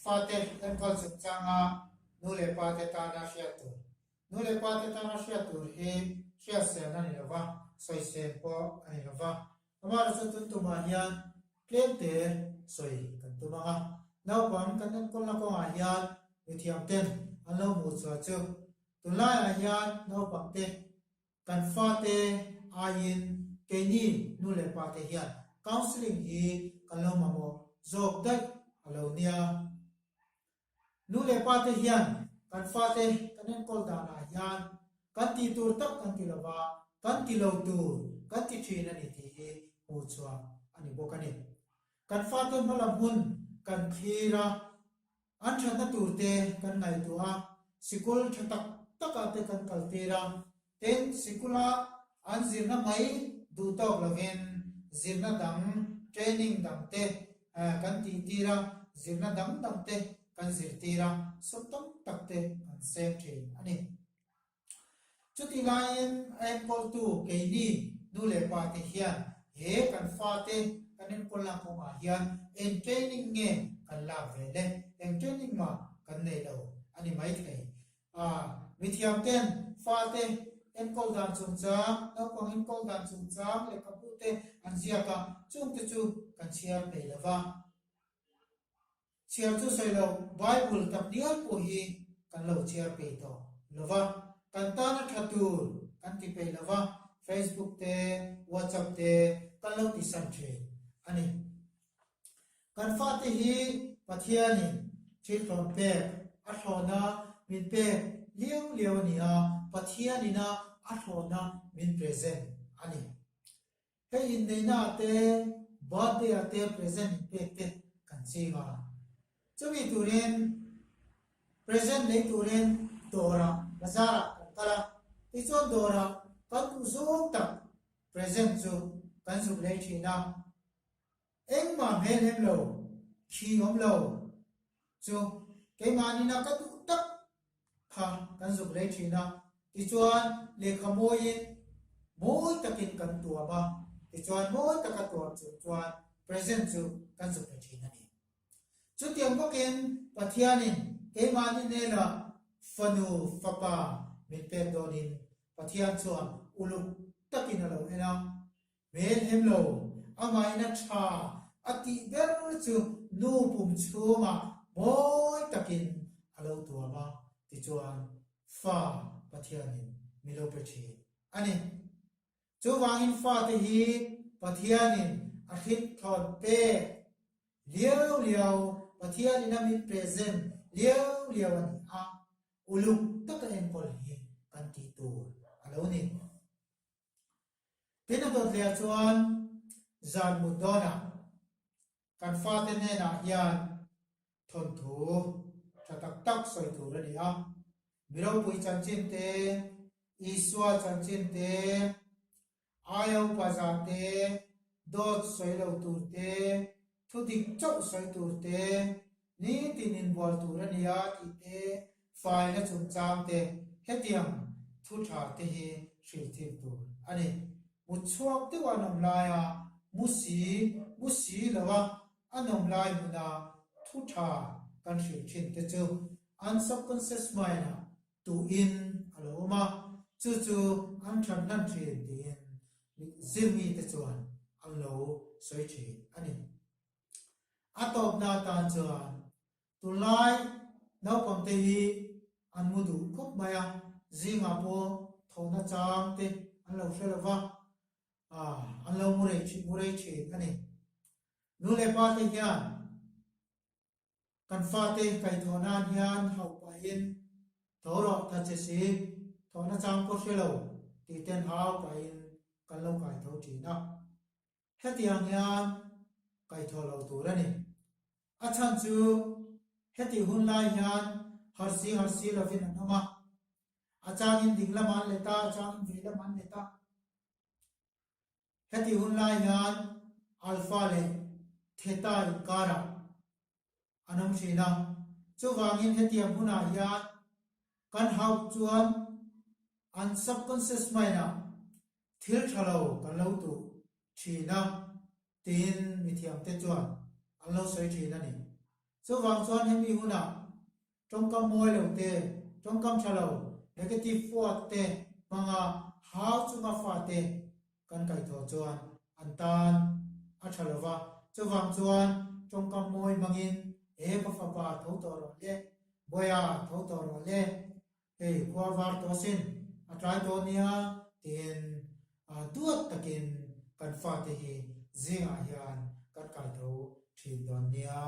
fate en kol suk changa nu le pa te ta na sia tu nu le pa te ta na sia tu he sia se na ni lawa soi se po ani lawa amar sa tun tu ma hian klem te soi kan tu ma nau pam kan en kol na ko a hian mi thiam ten an lo mu cha chu tu lai a hian nau pam te kan fate a in ke ni nu le pa te hian counseling hi kan lo ma mo zok dai alo nia nu le pa te hian kan fa te kan en kol da na hian kan ti tur tak kan ti lawa kan ti lo tur kan ti thin ani ti hi mu chwa ani bokani kan fa te malam hun kan khira an tha na tur te kan ngai tu a sikul thatak taka te kan kal te ra ten sikula an zirna mai du tok lagen zirna dang training dang te kan ti ti ra zirna dang dang te kan zir ti ra sotom takte kan sem thin ani chuti lain em pol tu ke ni nu le pa te hian he kan fa te kan en pol la ko ma hian en training nge kan la ve le en training ma kan nei lo ani mai thei mi thiam ten fa te en kol dan chung cha no ko en kol dan chung cha le ka pu te an zia ka chung te chu kan chiar pe lawa chiar chu sai lo bible tap nial po hi kan lo chiar pe to lawa kan ta na thatur kan ti pe lawa facebook te whatsapp te kan lo ti san the ani kan fa te hi pathiani thil thon pe a thona min pe liu liu ni a pathiani na a thona min present ani he in nei na te birthday ate present pe te kan chi ga chumi turin present nei turin dora bazara kala ti chon dora kan tu zong tak present chu kan su lei thina eng ma men hem lo khi ngom lo chu ke mani na ka tu tak pha kan su lei thina ti chuan le khamoi moi takin kan tua ba ti chuan moi taka tua chu chuan present chu kan su lei thina ni chu tiam bokin pathianin ke mani ne la fanu fapa min pe donin pathian chuan uluk takin alo ena men hem lo amai na tha ati ber chu nu pum chuma moi takin alo tua ma ti chuan fa pathianin milo pe thi ani chu wangin fa te hi pathianin a hit thon pe liao liao pathianin a min present liao liao ani a uluk tak en kol hi kan ti tu alo ni tena dot le chuan zan mudona kan fa te ne na hian thon thu thatak tak soi tu ra ni a miro pui chan chin te iswa chan chin te ayo pa za te dot soi lo tu te thu dik chau soi tu te ni tinin bol tu ra ni a ti te fai na chung chang te hetiam thu tha te hi shri thim tu ani mu chuak te wa nom la ya musi lawa anom lai muna thu tha kan shri thin te chu unsubconscious mind to in aloma chu chu an than nan thin din zimi te chuan allo soi thi ani atop na tan chuan tu lai nau pam te hi an mudu khop maya zinga po thona chang te an lo hlelawa an lo murei chi ani nu le pa te hian kan fa te kai thona hian hau pa in thoro tha che si thona chang ko hlelo ti ten hau pa in kan lo kai tho thi na hetiang hian kai tho lo tu ra ni a chan chu heti hun lai hian harsi lovin anama achang in ding laman leta achang in vi laman leta heti hun lai hian alpha le theta in kara anam thina chu wangin hetiam huna hian kan hau chuan an subconscious mind a thil thalo kan lo tu thina tin mithiam te chuan an lo soi thina ni so wang chuan hemi huna trong kam moi lo te trong kam thalo negative force te manga how chunga fa te kan kai tho chuan an tan a thalowa so wang chuan trong kam moi mangin e pa fa pa tho to ro le boya tho to ro le e kwa war to sin a trai to nia tin tuat takin kan fa te hi zinga hian kan kai tho thin don nia